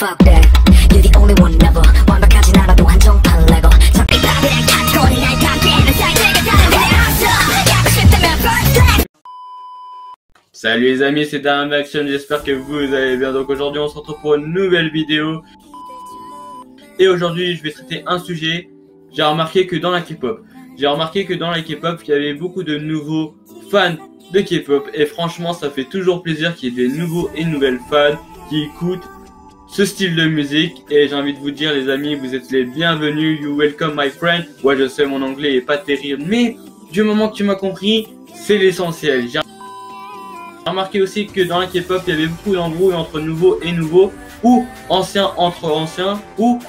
fuck that. You're the only one never. 완벽하진 않아도 한정판 레고. Salut les amis, c'est Darren Action, j'espère que vous allez bien. Donc aujourd'hui on se retrouve pour une nouvelle vidéo. Et aujourd'hui je vais traiter un sujet. J'ai remarqué que dans la K-pop, il y avait beaucoup de nouveaux fans de K-pop. Et franchement ça fait toujours plaisir qu'il y ait des nouveaux et nouvelles fans qui écoutent ce style de musique. Et j'ai envie de vous dire les amis, vous êtes les bienvenus. You welcome my friend. Ouais, je sais, mon anglais est pas terrible, mais du moment que tu m'as compris, c'est l'essentiel. J'ai remarqué aussi que dans la K-pop, il y avait beaucoup d'embrouilles entre nouveaux et nouveaux, ou anciens entre anciens, ou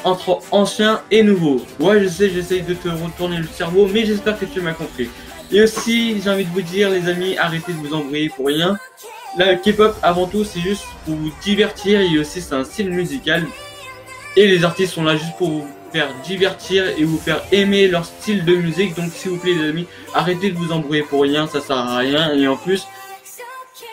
entre anciens et nouveaux. Ouais, je sais, j'essaye de te retourner le cerveau, mais j'espère que tu m'as compris. Et aussi, j'ai envie de vous dire les amis, arrêtez de vous embrouiller pour rien. La K-pop, avant tout, c'est juste pour vous divertir, et aussi c'est un style musical. Et les artistes sont là juste pour vous faire divertir et vous faire aimer leur style de musique. Donc s'il vous plaît les amis, arrêtez de vous embrouiller pour rien, ça sert à rien. Et en plus,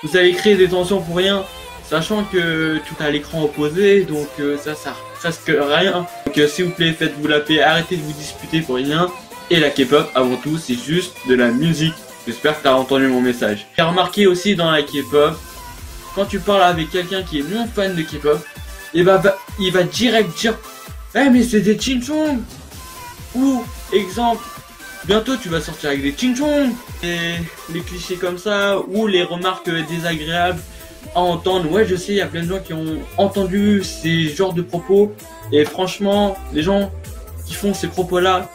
vous allez créer des tensions pour rien, sachant que tout est à l'écran opposé, donc ça sert presque à rien. Donc s'il vous plaît, faites-vous la paix, arrêtez de vous disputer pour rien. Et la K-pop, avant tout, c'est juste de la musique. J'espère que tu as entendu mon message. J'ai remarqué aussi dans la K-pop, quand tu parles avec quelqu'un qui est non fan de K-pop, et il va direct dire « Eh mais c'est des Ching-chong !» Ou, exemple, bientôt tu vas sortir avec des Ching-chong. Et les clichés comme ça, ou les remarques désagréables à entendre. Ouais, je sais, il y a plein de gens qui ont entendu ces genres de propos. Et franchement, les gens qui font ces propos-là,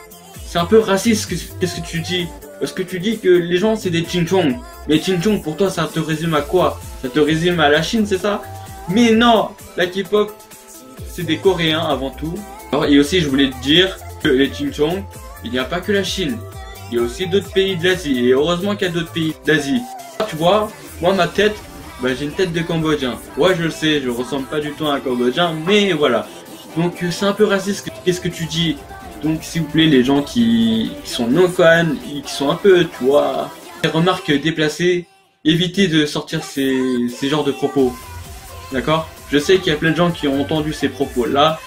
c'est un peu raciste. Qu'est-ce que tu dis? Parce que tu dis que les gens c'est des Ching-chong. Mais Ching-chong pour toi ça te résume à quoi? Ça te résume à la Chine, c'est ça? Mais non, la K-pop c'est des Coréens avant tout. Et aussi je voulais te dire que les Ching-chong, il n'y a pas que la Chine. Il y a aussi d'autres pays de l'Asie. Et heureusement qu'il y a d'autres pays d'Asie. Tu vois, moi ma tête, j'ai une tête de Cambodgien. Ouais, je le sais, je ressemble pas du tout à un Cambodgien, mais voilà. Donc c'est un peu raciste. Qu'est-ce que tu dis? Donc s'il vous plaît, les gens qui sont non fans, qui sont un peu, tu vois, des remarques déplacées, évitez de sortir ces genres de propos. D'accord? Je sais qu'il y a plein de gens qui ont entendu ces propos-là,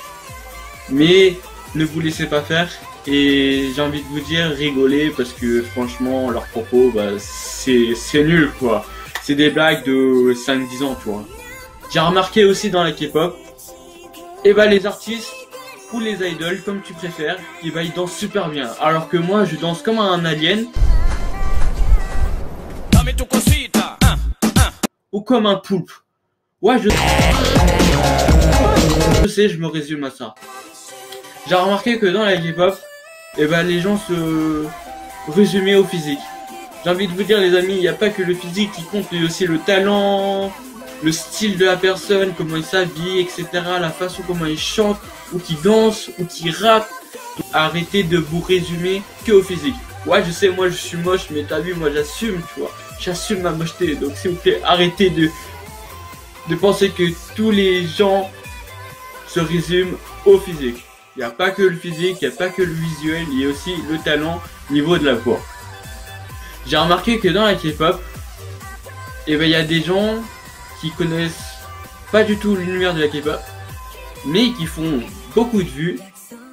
mais ne vous laissez pas faire. Et j'ai envie de vous dire, rigolez, parce que franchement, leurs propos, c'est nul, quoi. C'est des blagues de 5-10 ans, tu vois. J'ai remarqué aussi dans la K-pop, les artistes, ou les idoles, comme tu préfères, ils dansent super bien. Alors que moi, je danse comme un alien. Ou comme un poulpe. Ouais, je sais, je me résume à ça. J'ai remarqué que dans la K-pop, les gens se résumaient au physique. J'ai envie de vous dire les amis, il n'y a pas que le physique qui compte, il y a aussi le talent, le style de la personne, comment il s'habille, etc. La façon comment il chante, ou qui danse, ou qui rappe. Arrêtez de vous résumer que au physique. Ouais, je sais, moi je suis moche, mais t'as vu, moi j'assume, tu vois. J'assume ma mocheté, donc s'il vous plaît, arrêtez de penser que tous les gens se résument au physique. Il n'y a pas que le physique, il n'y a pas que le visuel, il y a aussi le talent au niveau de la voix. J'ai remarqué que dans la K-pop, il y a des gens qui connaissent pas du tout l'univers de la K-pop, mais qui font beaucoup de vues.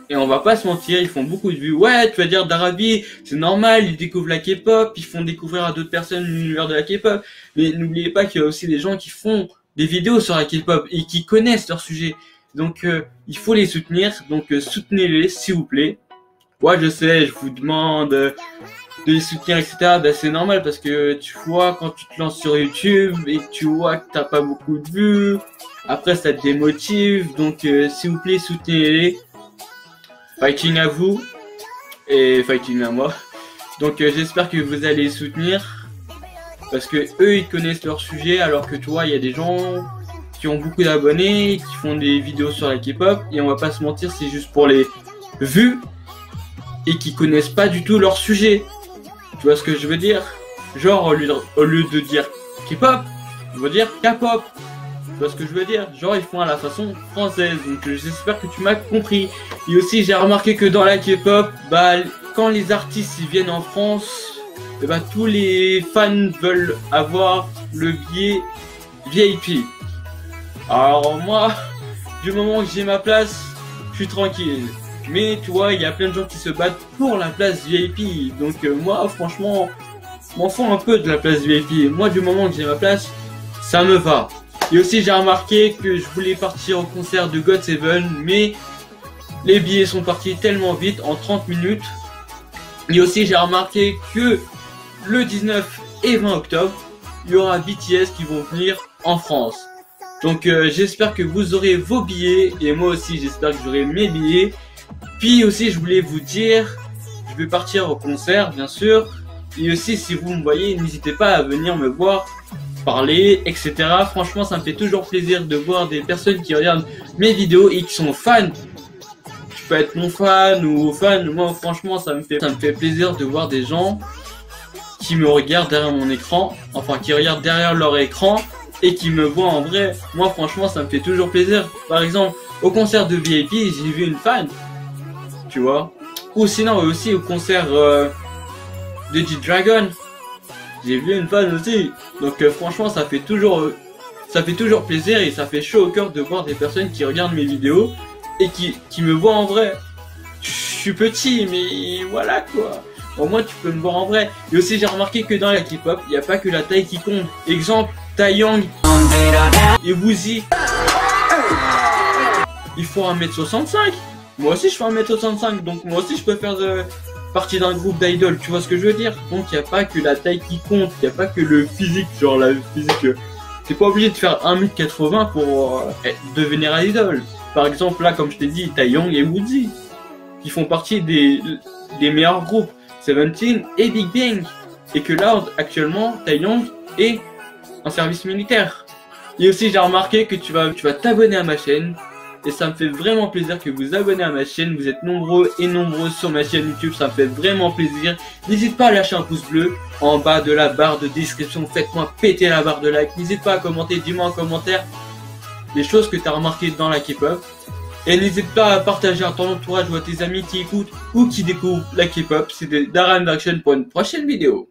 Et on va pas se mentir, ils font beaucoup de vues. Ouais, tu vas dire d'Arabie, c'est normal, ils découvrent la K-pop, ils font découvrir à d'autres personnes l'univers de la K-pop. Mais n'oubliez pas qu'il y a aussi des gens qui font des vidéos sur la K-pop et qui connaissent leur sujet. Donc il faut les soutenir, donc soutenez-les s'il vous plaît. Ouais, je sais, je vous demande de les soutenir, etc. C'est normal parce que tu vois, quand tu te lances sur YouTube et que tu vois que t'as pas beaucoup de vues, après ça te démotive. Donc s'il vous plaît, soutenez-les. Fighting à vous et fighting à moi. Donc j'espère que vous allez les soutenir parce que eux ils connaissent leur sujet, alors que tu vois, il y a des gens qui ont beaucoup d'abonnés, qui font des vidéos sur la K-pop, et on va pas se mentir, c'est juste pour les vues et qui connaissent pas du tout leur sujet. Tu vois ce que je veux dire? Genre au lieu de dire K-pop, on va dire K-pop. Tu vois ce que je veux dire? Genre ils font à la façon française. Donc j'espère que tu m'as compris. Et aussi j'ai remarqué que dans la K-pop, quand les artistes ils viennent en France, tous les fans veulent avoir le billet VIP. Alors moi, du moment que j'ai ma place, je suis tranquille. Mais tu vois, il y a plein de gens qui se battent pour la place VIP. Donc moi, franchement, je m'en fous un peu de la place VIP. Moi, du moment que j'ai ma place, ça me va. Et aussi, j'ai remarqué que je voulais partir au concert de GOT7, mais les billets sont partis tellement vite, en 30 minutes. Et aussi, j'ai remarqué que le 19 et 20 octobre, il y aura BTS qui vont venir en France. Donc j'espère que vous aurez vos billets, et moi aussi j'espère que j'aurai mes billets. Puis aussi, je voulais vous dire, je vais partir au concert bien sûr, et aussi si vous me voyez, n'hésitez pas à venir me voir, parler, etc. Franchement, ça me fait toujours plaisir de voir des personnes qui regardent mes vidéos et qui sont fans. Tu peux être mon fan ou fan, moi franchement ça me fait plaisir de voir des gens qui me regardent derrière mon écran, enfin qui regardent derrière leur écran et qui me voient en vrai. Moi franchement ça me fait toujours plaisir. Par exemple au concert de VIP j'ai vu une fan, tu vois, ou sinon aussi au concert de G-Dragon j'ai vu une fan aussi. Donc franchement ça fait toujours plaisir et ça fait chaud au cœur de voir des personnes qui regardent mes vidéos et qui me voient en vrai. Je suis petit mais voilà quoi. Au moins tu peux me voir en vrai. Et aussi j'ai remarqué que dans la K-pop, il n'y a pas que la taille qui compte. Exemple, Taeyong et Woozi. Il faut 1m65. Moi aussi je fais 1m65, donc moi aussi je peux faire partie d'un groupe d'idoles, tu vois ce que je veux dire. Donc il n'y a pas que la taille qui compte, il n'y a pas que le physique, genre la physique. T'es pas obligé de faire 1m80 pour devenir idole. Par exemple là comme je t'ai dit, Taeyong et Woozi, qui font partie des meilleurs groupes. Seventeen et Big Bang, et que là actuellement Taeyong est en service militaire. Et aussi j'ai remarqué que tu vas t'abonner à ma chaîne, et ça me fait vraiment plaisir que vous abonnez à ma chaîne. Vous êtes nombreux et nombreuses sur ma chaîne YouTube, ça me fait vraiment plaisir. N'hésite pas à lâcher un pouce bleu en bas de la barre de description, faites-moi péter la barre de like. N'hésite pas à commenter, dis-moi en commentaire les choses que tu as remarquées dans la K-pop. Et n'hésite pas à partager à ton entourage ou à tes amis qui écoutent ou qui découvrent la K-pop. C'était Darren Action pour une prochaine vidéo.